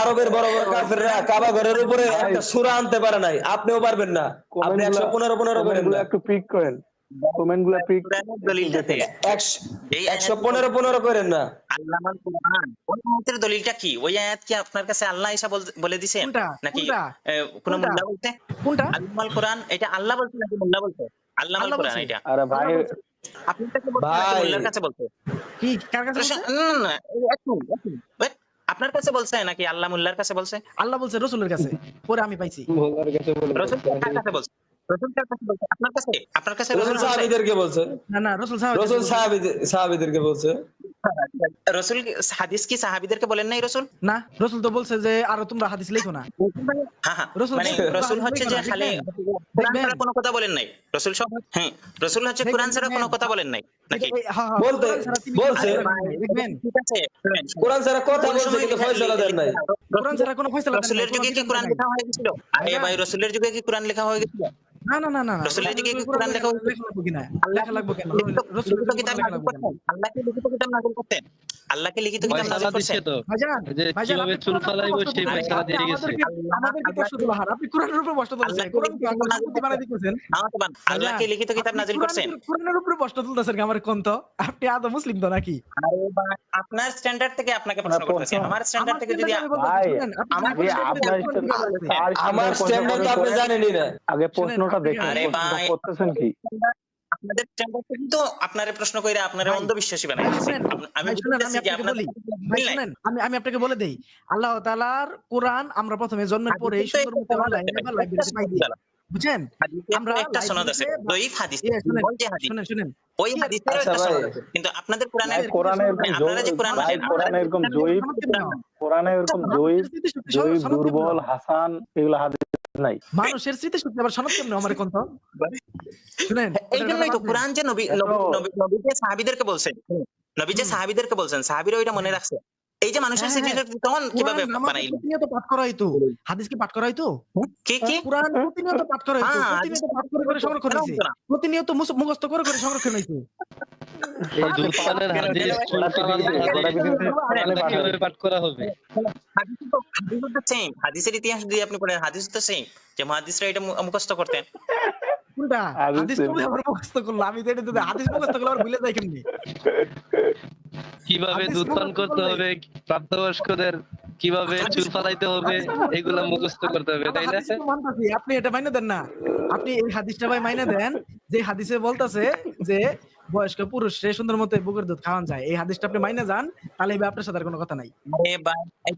আরবের বড় বড় কাফেররা কাবা ঘরের উপরে একটা সূরা আনতে পারে নাই, আপনিও পারবেন না। আপনি 115 করেন না, একটু পিক করেন, কমেন্টগুলো পিক কোরআনের দলিলটাতে 115 করেন না। আল্লামাল কোরআন, ওই আয়াতের দলিলটা কি? ওই আয়াত কি আপনার কাছে আল্লাহ ঈসা বলে দিয়েছেন কোনটা? নাকি কোনটা? কোন কোনটা? মুল্লা বলতে? কোনটা? আল্লামাল কোরআন এটা আল্লাহ বলছে নাকি মুল্লা বলছে? আল্লামাল আল্লাহ কোরআন বলছে। এটা আরে ভাই, আপনার কাছে বলছে নাকি ভাই। মুল্লার কাছে বলছে? কি কার কাছে বলছে? না, এক মিনিট। Wait, আপনার কাছে বলছে নাকি আল্লাহ মুল্লার কাছে বলছে? আল্লাহ বলছে রাসূলের কাছে, পরে আমি পাইছি। রাসূল কার কাছে বলছে? রাসূল কার কাছে বলছে? আপনার কাছে? আপনার কাছে রাসূল রাসূল বলছে? সাহাবীদেরকে বলছে, না না, রাসূল রাসূল সাহাবীদেরকে বলছে। রাসূল হাদিস কি সাহাবীদেরকে বলেন নাই রাসূল? না, রাসূল তো বলছে যে আর তোমরা হাদিস লেখো না। হ্যাঁ, রাসূল মানে বলছে, রাসূল হাদিস হচ্ছে লেখো যে না, খালি কোরআন ছাড়া কোনো কথা বলেন নাই। রাসূল সব, হ্যাঁ, রাসূল হচ্ছে কোরআন ছাড়া কোনো কথা বলেন নাই নাকি? দেখবেন, ঠিক আছে, শুনেন, কোরআন ছাড়া কথা বলছে, কিন্তু ফয়সালা দেন নাই। কোরআন ছাড়া কোনো ফয়সালা দেন নাই, রাসূলের কোনো যুগে কি কিতাব কোরআন নাই। লেখা হয়ে গেছিল? আরে ভাই, রাসূলের যুগে কি কোরআন লেখা হয়ে গেছিল? না না না না না, রসুলের দিকে কি কোরআন কোরআন লেখা হয়েছে? লেখা লাগবে কিনা? আল্লাহ লেখা লাগবে কেন? রসুলের লিখিত জন্য কিতাব কোরআন লেখা নাযিল লাগবে কেন? করতেন, আল্লাহকে লিখিত কিতাব নাযিল করতেন, আল্লাহকে লিখিত কিতাব নাযিল ফয়সালা করছেন। দিচ্ছে তো ভাইজান, যে ভাইজান, কিভাবে আপনি চুল কোরআনের উপর ফালাইবো প্রশ্ন সেই তুলছেন। ফয়সালা আপনি দিয়ে গেছে। আমাদেরকে প্রশ্ন তুলা হার। আপনি কোরআনের উপর প্রশ্ন তুলছেন। আল্লাহকে কোরআন লিখিত কি কিতাব আঙ্গুল নাযিল চুক্তি বানাই করছেন। দিতেছেন? আল্লাহকে লিখিত কিতাব আপনি নাযিল করছেন। কোরআনের উপরে প্রশ্ন তুলতেছেন কি? আমার কোন তো? আপনি আদৌ মুসলিম তো নাকি? আরে ভাই, আপনার স্ট্যান্ডার্ড থেকে আপনাকে প্রশ্ন করতেছি। আমার স্ট্যান্ডার্ড আমার থেকে যদি স্ট্যান্ডার্ড আমি বলতেছি, ভাই, শুনেন, আপনি আমার কোরআন স্ট্যান্ডার্ড থেকে আপনার কোরআন কিভাবে আছে? তার আমার স্ট্যান্ডার্ড তো আপনি জানেনই না। আগে শুনেন, প্রশ্নটা আপনি দেখেন, আরে প্রশ্নটা ভাই, করতেছেন কি? আপনাদের স্ট্যান্ডার্ড থেকে তো আপনারে প্রশ্ন কইরা আপনারে ভাই, অন্ধবিশ্বাসী বানাই ভাই দিয়েছে। শুনেন, আমি ভাই শুনেন, আমি বুঝতেছি যে আপনাকে আপনাদের বলি, মিল ভাই নাই। শুনেন, আমি আপনাকে বলে দেই, আল্লাহ তাআলার কোরআন আমরা প্রথমে জন্মের পরে হাদিসে তো সুন্দর একটা মতো সনদ অনলাইনে আছে বা ভাই, একটা লাইব্রেরিতে পাই সনদ দিই, গেল। বুঝছেন? হাদিসে আমরা একটা সনদ আছে, লাইব্রেরিতে দঈফ হাদিস, শুনেন, দুর্বল যে হাদিস, শুনেন, শুনেন, ওই কি হাদিসের আচ্ছা একটা ভাই, সনদ আছে। কিন্তু আপনাদের কোরআনে ভাই কোরআনে এরকম আপনারা যে কোরআন ভাই মানেন, কোরআনে এরকম জয়ীফ, কোরআনে এরকম জয়ীফ, জয়ীফ, দুর্বল, হাসান এগুলো হাদিস নাই। মানুষের স্মৃতিশক্তি আবার সনদ কেমনে আমার কোন তো? শুনেন, এই জন্যই তো কোরআন যে নবী এত নবী যে সাহাবীদেরকে বলছেন, নবী যে সাহাবীদেরকে বলছেন, সাহাবীরা ওইটা মনে রাখছে। এই যে মানুষের হ্যাঁ, হ্যাঁ, স্মৃতিশক্তি তখন কোরআন কিভাবে নামাজে বানাইলেন? প্রতিনিয়ত পাঠ করা হইতো, হাদিস কি পাঠ করা হইতো? কি কি? কোরআন প্রতিনিয়ত পাঠ করা হইতো, হ্যাঁ, প্রতিনিয়ত পাঠ করে করে সংরক্ষণ কেন হইছে, হতো না? প্রতিনিয়ত মুখস্থ করে করে সংরক্ষণ হইছে। এই দুধপানের হাদিস, চুল ফালানোর হাদিস কিভাবে পাঠ করা হবে? হাদিস তো সেম, হাদিসের ইতিহাস যদি আপনি পড়েন, হাদিস তো সেম, যে মুহাদ্দিসরা এটা মুখস্থ করতেন। কোনটা? হাদিস হাদিস কবে আবার মুখস্থ করলো? আমি তো এটা তো হাদিস মুখস্থ করলে আবার ভুলে যাই কেমনি? কিভাবে হাদিস দুধ পান মুখস্থ করতে করলে- হবে, প্রাপ্তবয়স্কদের কিভাবে চুল ফালাইতে হবে, এগুলা মুখস্থ করতে হবে, তাই না? হাদিস তো মানতাছি, আপনি এটা মাইনে দেন না। আপনি এই হাদিসটা ভাই মাইনে দেন, যে হাদিসে বলতাছে যে বয়স্ক পুরুষরে সুন্দর মতো বুকের দুধ খাওয়ান যায়, এই হাদিসটা আপনি মাইনে যান, তাহলে এই আপনার সাথে আর কোনো কথা নাই। আরে ভাই,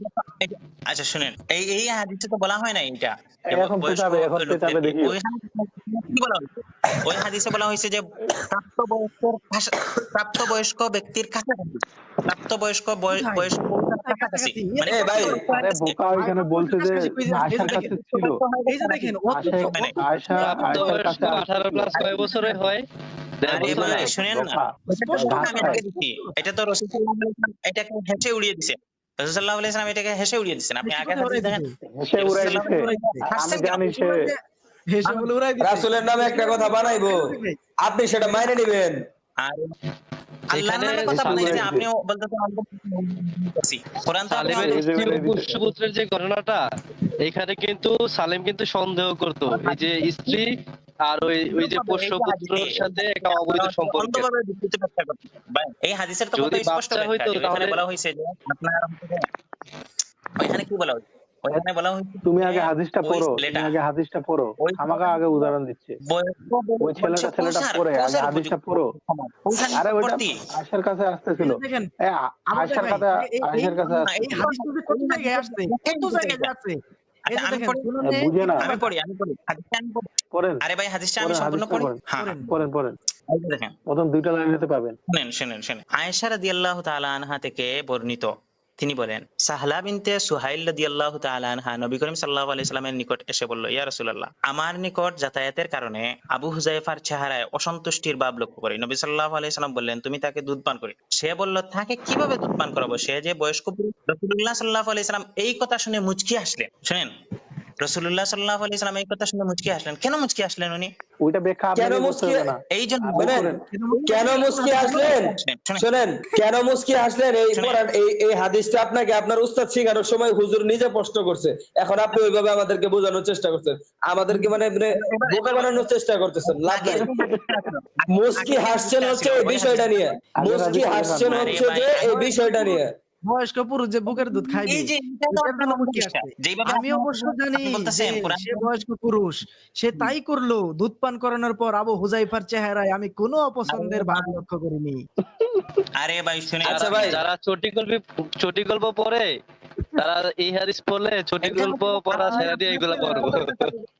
আচ্ছা শুনেন, এই এই হাদিসে তো বলা হয় না এটা যে এখন বয়স্ক পেটাবে, এখন লোকদের- পেটাবে দেখি। ওইখানে কি বলা হয়েছে? ওই হাদিসে বলা হয়েছে যে প্রাপ্তবয়স্ক ব্যক্তির কাছাকাছি, প্রাপ্তবয়স্ক বয়স্ক কাছাকাছি, মানে এই ভাই, আরে বোকা ওইখানে বলছে যে আয়সার কাছে ছিল, এই যে দেখেন, আয়সা আয়সার কাছে 18 প্লাস কয় বছরে হয়? দেড় আরে বছরে? ভাই শুনেন না, স্পষ্ট আমি আপনাকে দিচ্ছি, এটা তো রাসূল সাল্লাল্লাহু আলাইহি ওয়াসাল্লাম এটাকে হেসে উড়িয়ে দিয়েছেন। রাসূল সাল্লাল্লাহু আলাইহি ওয়াসাল্লাম এটাকে হেসে উড়িয়ে দিয়েছেন। আপনি আগে হাদিস দেখেন, সে উড়াই দিছে, আমি জানি সে হেসে বলে উড়াই দিছে। রাসূলের নামে একটা কথা বানাইবো, আপনি সেটা মাইনে নিবেন। আর আল্লাহর নামে কথা বলে যে আপনিও বলতেছেন আমরা বলতেছি। কোরআন তো আপনি সালেমের স্ত্রী ও পুষ্যপুত্রের যে ঘটনাটা, এখানে কিন্তু সালেম কিন্তু সন্দেহ করতো এই যে স্ত্রী আর ওই যে পোষ্যপুত্রের সাথে একটা অবৈধ সম্পর্ক। অন্ধভাবে বিকৃত ব্যাখ্যা করতে ভাই, এই হাদিসের তো যদি কত স্পষ্ট বাচ্চা হইতো ব্যাখ্যা। এখানে তাহলে- বলা হয়েছে যে আপনার ওইখানে কি বলা হয়েছে? ওইখানে বলা হয়েছে তুমি যে আগে হাদিসটা ওই পড়ো, ছেলেটা তুমি আগে হাদিসটা পড়ো, ওই আমাকে আগে উদাহরণ দিচ্ছে, ওই ছেলেটা পড়ে আগে হাদিসটা পড়ো। আরে ওইটা আয়সার কাছে আসতেছিল, দেখেন, আয়সার কাছে, আয়সার কাছে এই আসতেছিল। হাদিসটা যে কত জায়গায় আসছে, কত জায়গায় যাচ্ছে। এই যে আমি দেখেন, পড়ি, শুনুনে বুঝে না। আমি পড়ি হাদিসটা আমি পড়ি। পড়েন, আরে ভাই হাদিসটা আমি পড়েন, সম্পূর্ণ হাদিসটা পড়ি। পড়েন, হ্যাঁ পড়েন। পড়েন, এই যে দেখেন, প্রথম দুইটা লাইন হতে পাবেন। শুনেন আয়েশা রাদিয়াল্লাহু তাআলা আনহা থেকে বর্ণিত, তিনি বলেন সাহলা বিনতে সুহাইল রাদিয়াল্লাহু তাআলা আনহা নবী করিম সাল্লাল্লাহু আলাইহি সাল্লামের নিকট এসে বলল, ইয়া রাসূলুল্লাহ, আমার নিকট যাতায়াতের কারণে আবু হুযায়ফার চেহারায় অসন্তুষ্টির ভাব লক্ষ্য করি। নবী সাল্লাল্লাহু আলাইহি সাল্লাম বললেন, তুমি তাকে দুধ পান করি। সে বলল, তাকে কিভাবে দুধ পান করাবো? সে যে বয়স্ক পুরুষ। রাসূলুল্লাহ সাল্লাল্লাহু আলাইহি সাল্লাম এই কথা শুনে মুচকি হাসলেন। শুনেন, রাসূলুল্লাহ সাল্লাল্লাহু আলাইহি সাল্লাম এই কথা শুনে মুচকি হাসলেন। কেন মুচকি হাসলেন উনি? ওইটা ব্যাখ্যা কেন আপনাকে করতে মুচকি, হবে না। এই জন্য শোনেন, কেন মুচকি আসলেন, শোনেন, কেন মুচকি আসলেন, এই কোরআন এই হাদিসটা আপনাকে আপনার উস্তাদ শিখানোর সময় হুজুর নিজে প্রশ্ন করছে, এখন আপনি ওইভাবে আমাদেরকে বোঝানোর চেষ্টা করছেন, আমাদেরকে মানে বোকা বানানোর চেষ্টা করতেছেন। লাভ নাই। মুচকি হাসছেন হচ্ছে এই বিষয়টা নিয়ে, মুচকি হাসছেন হচ্ছে যে এই বিষয়টা নিয়ে। বয়স্ক পুরুষ যে বুকের দুধ খাইবে, এই যে এটা তো এটার আপনার জন্য মুচকি প্রতিষ্ঠা। আসছে। যেভাবে আমি অবশ্য জানি আপনি যে বলতেছেন কোরআন সে বয়স্ক পুরুষ, সে তাই করলো। দুধ পান করানোর পর আবু হুযায়ফার চেহারায় আমি কোনো অপছন্দের ভাব লক্ষ্য করিনি। আরে ভাই শুনে আচ্ছা ভাই, যারা চটি গল্প পড়ে, তারা এই হাদিস পড়লে চটি গল্প পড়া ছেড়ে দিয়ে এইগুলা পড়বো,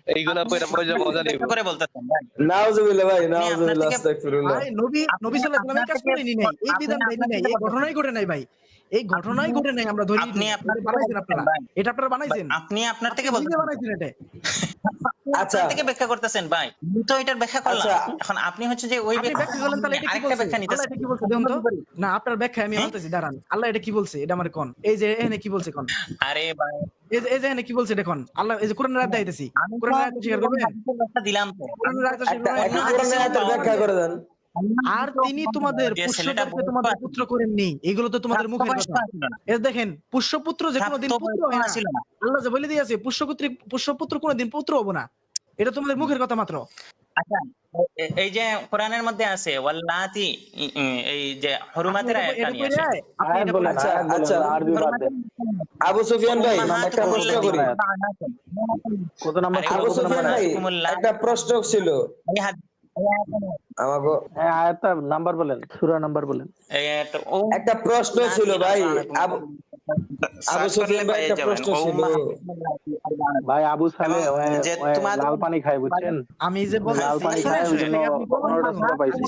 এইগুলা পড়ে মজা নিব। করে বলতেছেন ভাই, নাউজুবিল্লাহ ভাই, আপনার নাউজুবিল্লাহ, থেকে- আস্তাগফিরুল্লাহ। ভাই নবী সাল্লাল্লাহু আলাইহি ওয়াসাল্লাম এই কাজ করেনি নাই, এই বিধান দেয়নি নাই, এই ঘটনাই ঘটে নাই ভাই, এই ঘটনাই ঘটে নাই। আমরা ধরি আপনি আপনার বানাইছেন আপনারা, এটা আপনারা বানাইছেন, আপনি আপনার থেকে নিজে বলতেছেন, বানাইছেন এটা। আচ্ছা, আপনার থেকে ব্যাখ্যা করতেছেন ভাই, আমি তো এটার ব্যাখ্যা করলাম। আচ্ছা। এখন আপনি হচ্ছে যে ওই আপনি ব্যাখ্যা করলেন, তাহলে এটা কি আরেকটা বলছে? ব্যাখ্যা আল্লাহ নিতেছেন। এটা কি বলছে দেখুন তো। না, আপনার ব্যাখ্যা আমি মানতেছি, দাঁড়ান। আল্লাহ এটা কি বলছে এটা আমার কোন, এই যে এখানে কি বলছে কোন। আরে ভাই এই যে এখানে কি বলছে দেখুন, আল্লাহ এই যে কোরআনের আয়াত দেখাইতেছি, আমি তো কোরআনের আয়াত স্বীকার করবেন? একটা দিলাম তো। কোরআনের আয়াত স্বীকার একটা করবেন? কোরআনের আয়াতের ব্যাখ্যা করে দেন। আর তিনি তোমাদের যে ছেলেটা পুষ্যদেরকে তোমাদের পুত্র করেননি, এগুলো তো তোমাদের মুখের কথা। এই দেখেন, পুষ্যপুত্র যে কোনোদিন পুত্র হয় না। ছিল না। আল্লাহ যে বলে দিয়েছে পুষ্যপুত্র কোনোদিন পুত্র হবো না, এটা তোমাদের মুখের কথা মাত্র। আচ্ছা, এই যে কোরআনের মধ্যে আছে ওয়াল্লাতি, এই যে হুরুমাতের আয়াতটা নিয়ে আসেন। আপনি আয়াত এটা বলেন, বলেন। আয়াত বলেন, আচ্ছা, আরবি বাদ দেন। আবু সুফিয়ান ভাই একটা উম্মাহাতুকুম প্রশ্ন করি। কত নাম্বার আরে সূরা, আবু কত সুফিয়ান নাম্বার ভাই আয়াত? একটা প্রশ্ন ছিল আমাকে। হ্যাঁ, আয়াতটা নাম্বার বলেন, সূরা নাম্বার বলেন। একটা প্রশ্ন ছিল ভাই, আবু সুফিয়ান ভাই একটা প্রশ্ন ছিল। ভাই আবু সালে যে ওই তোমাদের লাল পানি খায়, বুঝছেন? আমি যে বলছি লাল পানি খায়, ওই জন্য 15টা সূরা পাইছি।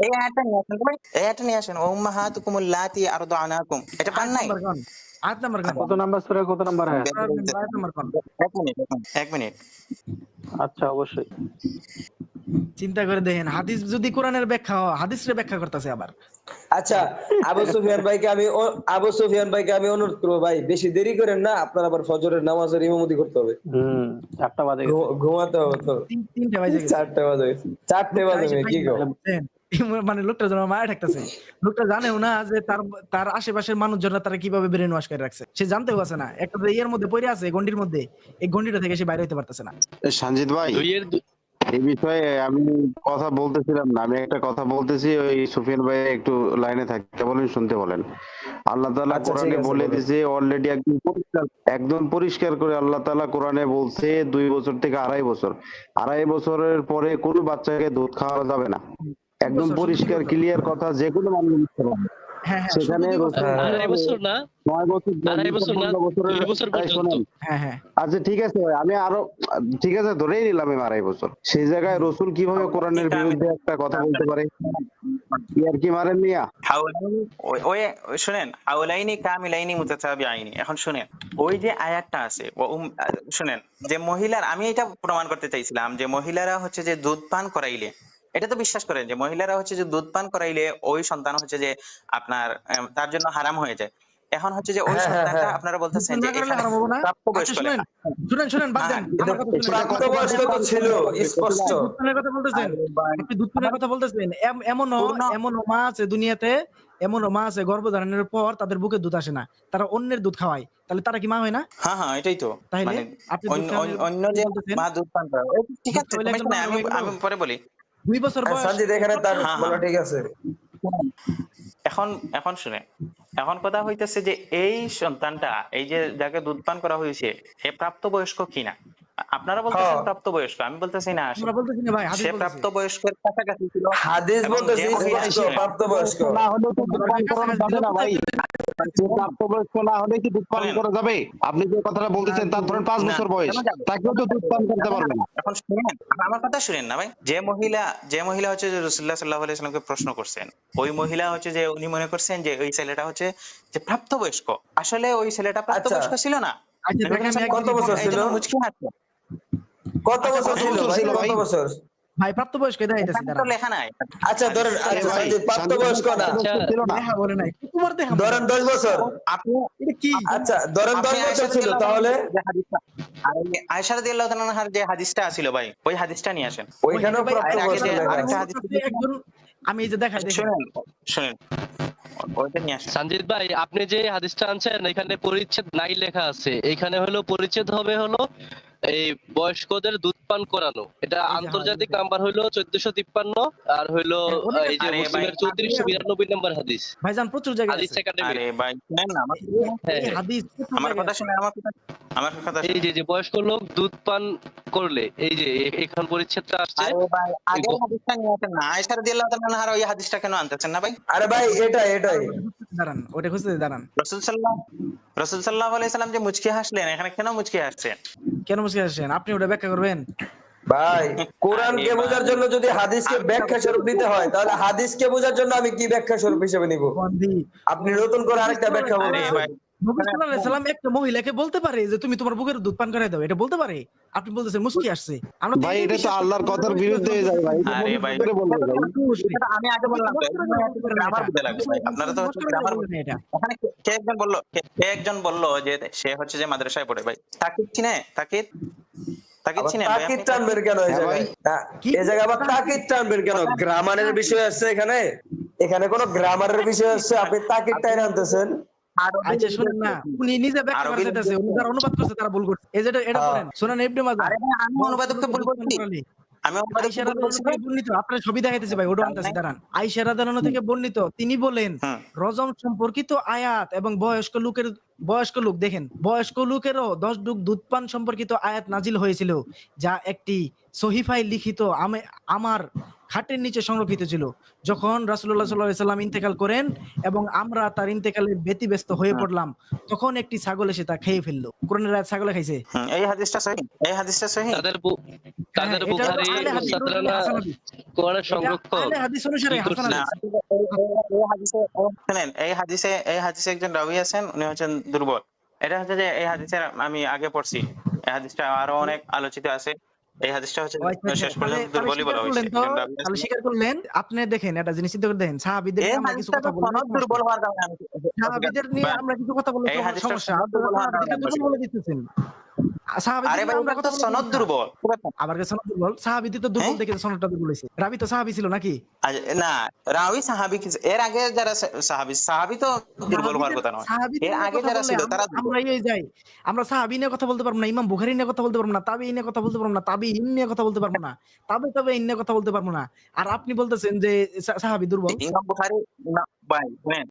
এই আয়াতটা নিয়ে আসেন উম্মাহাতুকুম আল্লাতি আরদানাকুম, এটা পান নাই? আয়াত নাম্বার কোন? কত নাম্বার সূরা, কত নাম্বার আয়াত? আয়াত নাম্বার কোন? এক মিনিট। আচ্ছা, অবশ্যই। চিন্তা করে দেখেন, হাদিস যদি কোরআনের ব্যাখ্যা হয়, হাদিসের ব্যাখ্যা করতেছে আবার। আচ্ছা, আবু সুফিয়ান ভাইকে আমি অনুরোধ করবো ভাই, বেশি দেরি করেন না, আপনার আবার ফজরের নামাজের ইমামতি করতে হবে। 4টা বাজে গেছে। ঘুমাতে হবে তো। 3টা বাজে গেছে। 4টে বাজে কি গো? মানে লোকটা যেন মায়া ঠেকতেছে, লোকটা জানেও না যে তার আশেপাশের মানুষজনরা তারা কিভাবে ব্রেন ওয়াশ করে রাখছে, সে জানতেও আছে না। একটা ইয়ের মধ্যে পড়ে আছে, গন্ডির মধ্যে, এই গন্ডিটা থেকে সে বাইরে হইতে পারতেছে না। সঞ্জিত ভাই, দুইয়ের এই বিষয়ে আমি কথা বলতেছিলাম না, আমি একটা কথা বলতেছি, ওই সুফিয়ান ভাই একটু লাইনে থাকতে বলেন, শুনতে বলেন। আল্লাহ তাআলা আচ্ছা, ঠিক কোরআনে আছে, বলে বলেন। দিয়েছে অলরেডি, একদম পরিষ্কার করে আল্লাহ তাআলা কোরআনে বলছে 2 বছর থেকে 2.5 বছর, 2.5 বছরের পরে কোনো বাচ্চাকে দুধ খাওয়ানো যাবে না। একদম বছর, পরিষ্কার শুধু 2 বছর। ক্লিয়ার কথা, যে কোনো মানুষ বুঝতে পারবে। হ্যাঁ, সেখানে শুধু 2 বছর। রসুল 2.5 বছর না, 9 বছর, 2.5 বছর না, 15 বছরের 2 বছর এই পর্যন্ত। শোনেন। হ্যাঁ। আচ্ছা ঠিক আছে, আমি আরো, ঠিক আছে ধরেই নিলাম আমি 2.5 বছর। সেই জায়গায় রসুল কিভাবে কোরআনের বিরুদ্ধে একটা কথা বলতে পারে? ইয়ার কি মারেন মিয়া? শুনেন, হাওলাইনি কামিলাইনি মুতাতাবিআইনি। এখন শুনেন, ওই যে আয়াতটা আছে, শুনেন, যে মহিলার, আমি এটা প্রমাণ করতে চাইছিলাম যে মহিলারা হচ্ছে যে দুধ পান করাইলে, এটা তো বিশ্বাস করেন যে মহিলারা হচ্ছে যে দুধ পান করাইলে ওই সন্তান হচ্ছে যে আপনার তার জন্য হারাম হয়ে যায়। এখন হচ্ছে যে ওই হ্যাঁ, সন্তানটা হ্যাঁ। আপনারা বলতেছেন যে দুধ পান না করলে এখানে হারাম হবে না? প্রাপ্তবয়স্ক আচ্ছা, লেখা। শুনেন বাদ দেন, আমার কথা শুনেন। প্রাপ্তবয়স্ক তো ছিল স্পষ্ট। দুধ পানের কথা বলতেছেন, আপনি দুধ পানের কথা বলতেছেন। এমনও মা আছে দুনিয়াতে, এমনও মা আছে গর্ভধারণের পর তাদের বুকে দুধ আসে না, তারা অন্যের দুধ খাওয়ায়, তাহলে তারা কি মা হয় না? হ্যাঁ, এটাই তো। তাইলে মানে আপনি দুধ খাওয়ানোর অন্য যে বলতেছেন, মা দুধ পান করে, ওই ঠিক আছে, তাহলে একদম আমি আমি পরে বলি। 2 বছর বয়স। সাজিদ এখানে তার হ্যাঁ, বলা ঠিক আছে। এখন শুনে, এখন কথা হইতেছে যে এই সন্তানটা, এই যে যাকে দুধ পান করা হয়েছে, সে প্রাপ্তবয়স্ক কিনা। আপনারা বলতেছেন হ্যাঁ। প্রাপ্তবয়স্ক, আমি বলতেছি না আমরা বলতেছি না ভাই, হাদিস সে বলতেছে। প্রাপ্তবয়স্কের কাছাকাছি ছিল। হাদিস এবং বলতেছে যে মহিলা স্পষ্ট ছিলেন, প্রাপ্তবয়স্ক। না হলে তো দুধ পান করানো যাবে না ভাই। প্রাপ্তবয়স্ক না হলে কি দুধ পান করা যাবে? আপনি যে কথাটা বলতেছেন, তার ধরেন 5 বছর বয়স, কেন যাবে? তাকেও তো দুধ পান করতে পারবে না। এখন শুনেন, আমার কথা শুনেন না ভাই। যে মহিলা হচ্ছে যে রাসূলুল্লাহ সাল্লাল্লাহু আলাইহি ওয়াসাল্লামকে প্রশ্ন করছেন, ওই মহিলা হচ্ছে যে উনি মনে করছেন যে ওই ছেলেটা হচ্ছে যে প্রাপ্তবয়স্ক। আসলে ওই ছেলেটা প্রাপ্তবয়স্ক ছিল না। আচ্ছা, দেখেন আমি কত বছর ছিল? মুচকি হাসছে। কত বছর ছিল ভাই? কত বছর? ভাই প্রাপ্তবয়স্ক দেখাইতেছি, এখানে তো দাঁড়ান। লেখা নাই। আচ্ছা ধরেন, আচ্ছা ভাই, সাজিদ প্রাপ্তবয়স্ক না, ছিল না। দেখা বলে নাই, তোমার দেখা ধরেন 10 বছর। আপনি এটা কি? আচ্ছা ধরেন 10 বছর ছিল, তাহলে আয়েশা রাদিয়াল্লাহু তাআলা আনহার যে হাদিসটা ছিল ভাই, ওই হাদিসটা নিয়ে আসেন। ওইখানেও ভাই, প্রাপ্তবয়স্ক আগে যে লেখা আরেকটা আছে। হাদিস একজন, আমি এই যে দেখাই দেখেন, শুনেন, ওইটা নিয়ে আসেন। সঞ্জিত ভাই, আপনি যে হাদিসটা আনছেন, এখানে পরিচ্ছেদ নাই লেখা আছে। এখানে হলো পরিচ্ছেদ হবে হলো এই বয়স্কদের দুধ পান করানো। এটা আন্তর্জাতিক নাম্বার হলো 1453, আর হলো এই যে আরে ভাই, মুসলিমের 3492 নাম্বার হাদিস। ভাইজান প্রচুর জায়গায় হাদিস আছে। একাডেমি। আরে ভাই শুনেন না, এই হাদিস প্রচুর আমার জায়গায় কথা আছে। শুনেন, আমার কথা এই শুনেন। যে বয়স্ক লোক দুধ পান করলে, এই যে এখান পরিচ্ছেদটা আসছে। আরে ভাই, আগের হাদিসটা নিয়ে আসেন না। আয়েশা রাদিয়াল্লাহু তাআলা আনহার ওই হাদিসটা কেন আনতেছেন না ভাই? আরে ভাই এটাই দাঁড়ান, ওটা খুঁজতে দাঁড়ান। রাসূল সাল্লাল্লাহু আলাইহি সাল্লাম যে মুচকি হাসলেন, এখানে কেন মুচকি হাসছেন? কেন মুশকিল আসছেন? আপনি ওটা ব্যাখ্যা করবেন? ভাই। কোরআনকে বোঝার জন্য যদি হাদিসকে ব্যাখ্যা স্বরূপ নিতে হয়, তাহলে হাদিসকে বোঝার জন্য আমি কি ব্যাখ্যা স্বরূপ হিসেবে নিব? বন্ধি, আপনি নতুন করে আরেকটা ব্যাখ্যা আরে বলতেছেন। ভাই, নবী সাল্লাল্লাহু আলাইহি সাল্লাম একটা মহিলাকে বলতে পারে যে তুমি তোমার বুকের দুধ পান করায় দাও, এটা বলতে পারে? আপনি বলতেছেন মুস্কি আসছে। আমরা ভাই এটাই এটা তো বিশ্বাস আল্লাহর করতে কথার বিরুদ্ধে হয়ে যায় ভাই। এটা আরে ভাই, করে বলবে ভাই। এটা আমি আগে বললাম তো, গ্রামার বুঝে লাগবে ভাই। আপনারা তো হচ্ছে গ্রামার এটা ওখানে কে একজন বললো, কে একজন বললো যে সে হচ্ছে যে মাদ্রাসায় পড়ে ভাই। তাকিদ চিনে? তাকিদ আবার চিনেন ভাই তাকিদ আপনি? টানবেন কেন এই হ্যাঁ জায়গায়? ভাই। এই জায়গায় আবার তাকিদ টানবেন কেন? গ্রামারের বিষয় আছে এখানে, এখানে কোনো গ্রামারের বিষয় আছে, আপনি তাকিদ টাইনে আনতেছেন। আচ্ছা শুনেন না, উনি নিজে ব্যাখ্যা আরবি করা চাইতেছে, উনি যারা অনুবাদ করছে তারা ভুল করছে। এই যে এটা হ্যাঁ। পড়েন, শুনেন ইবনে মাজাহ। আরে ভাই, আমি অনুবাদককে ভুল বলছি? আমি অনুবাদককে আয়েশা ভুল রাদিয়াল্লাহু বলছি থেকে ভাই? বর্ণিত, আপনার ছবি দেখাইতেছি ভাই, ওটা আনতেছি দাঁড়ান। আয়েশা রাদিয়াল্লাহু থেকে বর্ণিত, তিনি বলেন হুম। রজম সম্পর্কিত আয়াত এবং বয়স্ক লোক দেখেন, বয়স্ক লোকেরও 10 ডুব দুধ পান সম্পর্কিত আয়াত নাজিল হয়েছিল, যা একটি সহিফায় লিখিত আমার খাটের নিচে সংরক্ষিত ছিল। যখন রাসূলুল্লাহ সাল্লাল্লাহু আলাইহি সাল্লাম ইন্তেকাল করেন এবং আমরা তার ইন্তেকালে ব্যতিব্যস্ত হয়ে পড়লাম, তখন একটি ছাগল এসে তা খেয়ে ফেললো। কোরআনের আয়াত ছাগলে খাইছে। এই হাদিসটা সহিহ? এই হাদিসটা সহিহ? তাদের হ্যাঁ, এটা হলো বুখারী আহলে হাদিস উস্তাদরা অনুসারে না হাসান হাদিস। কোরআনের এটা সংরক্ষক আহলে হাদিস অনুসারে কি হাসান করছে? না, হাদিস। এই হাদিসে শুনেন, এই হাদিসে একজন রাবী আছেন, উনি হচ্ছেন দুর্বল। এটা হচ্ছে যে এই হাদিসের আমি আগে পড়ছি, এই হাদিসটা আরো অনেক আলোচিত আছে। এই হাদিসটা হচ্ছে ও আচ্ছা, আচ্ছা। শেষ তাহলে পর্যন্ত তাহলে দুর্বলই স্বীকার বলা হয়েছে। করলেন তো, একজন রাবী তাহলে আছেন। স্বীকার করলেন। আপনি দেখেন, এটা জিনিস চিন্তা করে দেখেন, সাহাবীদের এই নিয়ে আমরা কিছু হাদিসটা কথা তো বললে সনদ সমস্যা। দুর্বল হওয়ার কারণে আমি সাহাবীদের নিয়ে ভাই, আমরা কিছু কথা বললে এই হাদিসটা সমস্যা। সনদ আপনারা দুর্বল হওয়ার কারণে সাহাবীদেরকে আমি দুর্বল বলছি। বলে দিতেছেন। সাহাবীদের আরে নিয়ে ভাই, আমরা ওটা কথা তো বললে সনদ সমস্যা। দুর্বল। আবার কে সনদ দুর্বল? সাহাবীদের তো দুর্বল হ্যাঁ? দেখে সনদটা দুর্বল হইছে। রাবী তো সাহাবী ছিল নাকি? না, রাবী সাহাবী এর আগে যারা সাহাবী তো দুর্বল হওয়ার কথা নয়। সাহাবীদের এর নিয়ে আগে কথা যারা বললে ছিল তারা দুর্বল। আমরা যাই। আমরা সাহাবী নিয়ে কথা বলতে পারবো না, ইমাম বুখারী নিয়ে কথা বলতে পারবো না, তাবেঈন নিয়ে কথা বলতে পারবো না, তাবেঈন নিয়ে কথা বলতে পারবো না, তাবেঈন নিয়ে কথা বলতে পারবো না। আর আপনি বলতেছেন যে সাহাবী দুর্বল। ইমাম বুখারী ভাই শুনেন,